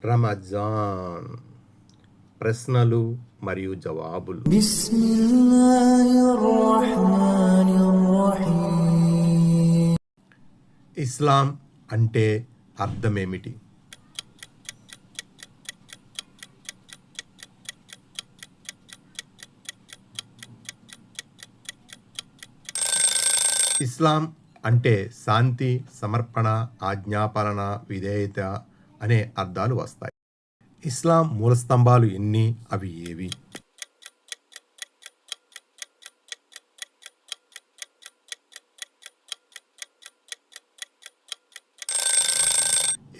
రమజాన్ ప్రశ్నలు మరియు జవాబులు. ఇస్లాం అంటే అర్థమేమిటి? ఇస్లాం అంటే శాంతి, సమర్పణ, ఆజ్ఞాపాలన, విధేయత అనే అర్థాలు వస్తాయి. ఇస్లాం మూల స్తంభాలు ఎన్ని? అవి ఏవి?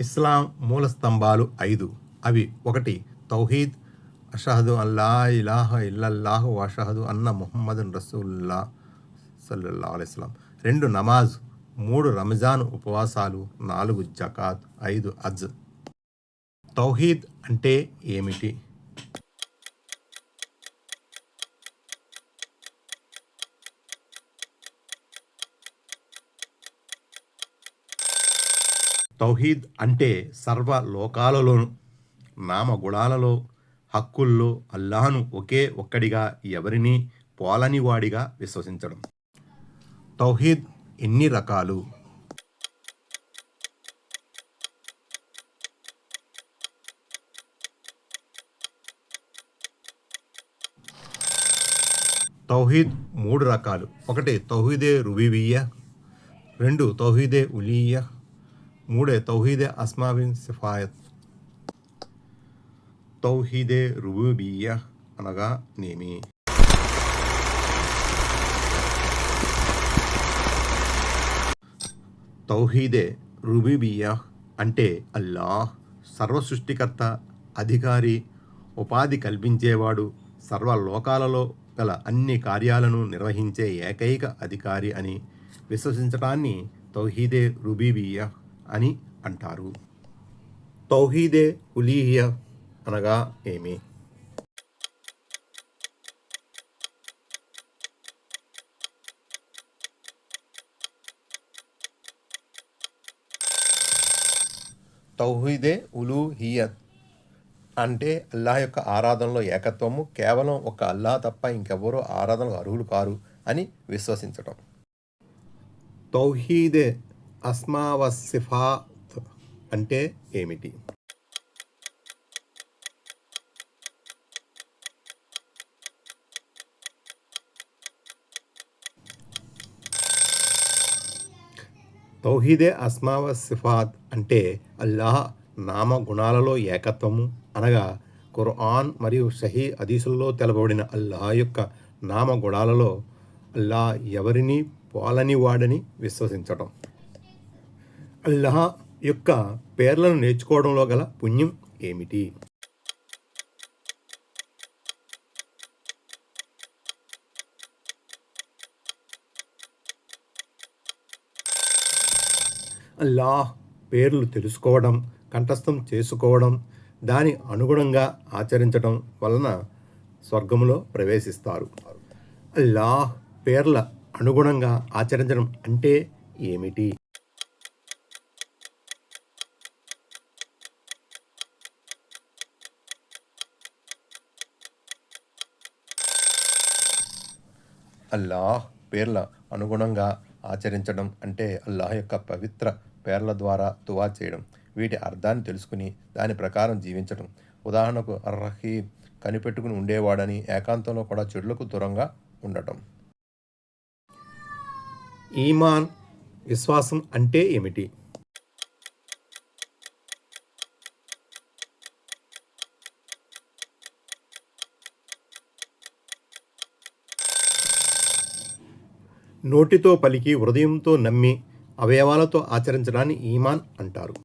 ఇస్లాం మూల స్తంభాలు 5. అవి: 1. తౌహీద్, అషహదు అల్లా ఇలాహ ఇల్లల్లాహు వషహదు అన్న ముహమ్మదున్ రసూలుల్లాహ్ సల్లల్లాహు అలైహి వసల్లం. 2. నమాజ్. 3. రంజాన్ ఉపవాసాలు. 4. జకాత్. 5. హజ్. తౌహీద్ అంటే ఏమిటి? తౌహీద్ అంటే సర్వ లోకాలలోను నామగుణాలలో హక్కుల్లో అల్లాహ్ను ఒకే ఒక్కడిగా ఎవరినీ పోలని వాడిగా విశ్వసించడం. తౌహీద్ ఎన్ని రకాలు? తౌహీద్ 3 రకాలు. 1. తౌహీదే రుబూబియ్యా. 2. తౌహీదే ఉలూహియ్యా. 3. తౌహీదే అస్మావి సిఫాత్. తౌహీదే రుబూబియ్యా అనగా నేమి? తౌహీదే రుబూబియ్యా అంటే అల్లాహ్ సర్వ సృష్టికర్త, అధికారి, ఉపాధి కల్పించేవాడు, సర్వలోకాలలో గల అన్ని కార్యాలను నిర్వహించే ఏకైక అధికారి అని విశ్వసించటాన్ని తౌహీదే రుబూబియ్యా అని అంటారు. తౌహీదే ఉలూహియ్యా అనగా ఏమి? తౌహీదే ఉలూహియ్యత్ అంటే అల్లాహ్ యొక్క ఆరాధనలో ఏకత్వము, కేవలం ఒక అల్లాహ్ తప్ప ఇంకెవ్వరూ ఆరాధనకు అర్హులు కారు అని విశ్వసించటం. తౌహీదే అస్మా వ సిఫాత్ అంటే ఏమిటి? తౌహీదే అస్మా వ సిఫాత్ అంటే అల్లాహ్ నామ గుణాలలో ఏకత్వము అనగా ఖురాన్ మరియు సహీ హదీసుల్లో తెలబడిన అల్లాహ్ యొక్క నామ గుణాలలో అల్లాహ్ ఎవరిని పోలని వాడని విశ్వసించటం. అల్లాహ్ యొక్క పేర్లను నేర్చుకోవడంలో గల పుణ్యం ఏమిటి? అల్లాహ్ పేర్లు తెలుసుకోవడం, కంఠస్థం చేసుకోవడం, దాని అనుగుణంగా ఆచరించడం వలన స్వర్గంలో ప్రవేశిస్తారు. అల్లాహ్ పేర్ల అనుగుణంగా ఆచరించడం అంటే ఏమిటి? అల్లాహ్ పేర్ల అనుగుణంగా ఆచరించడం అంటే అల్లాహ్ యొక్క పవిత్ర పేర్ల ద్వారా దువా చేయడం, వీటి అర్థాన్ని తెలుసుకుని దాని ప్రకారం జీవించడం. ఉదాహరణకు అర్-రహీమ్ కనిపెట్టుకుని ఉండేవాడని, ఏకాంతంలో కూడా చెడులకు దూరంగా ఉండటం. ఈమాన్ విశ్వాసం అంటే ఏమిటి? నోటితో పలికి, హృదయంతో నమ్మి, అవయవాలతో ఆచరించడాన్ని ఈమాన్ అంటారు.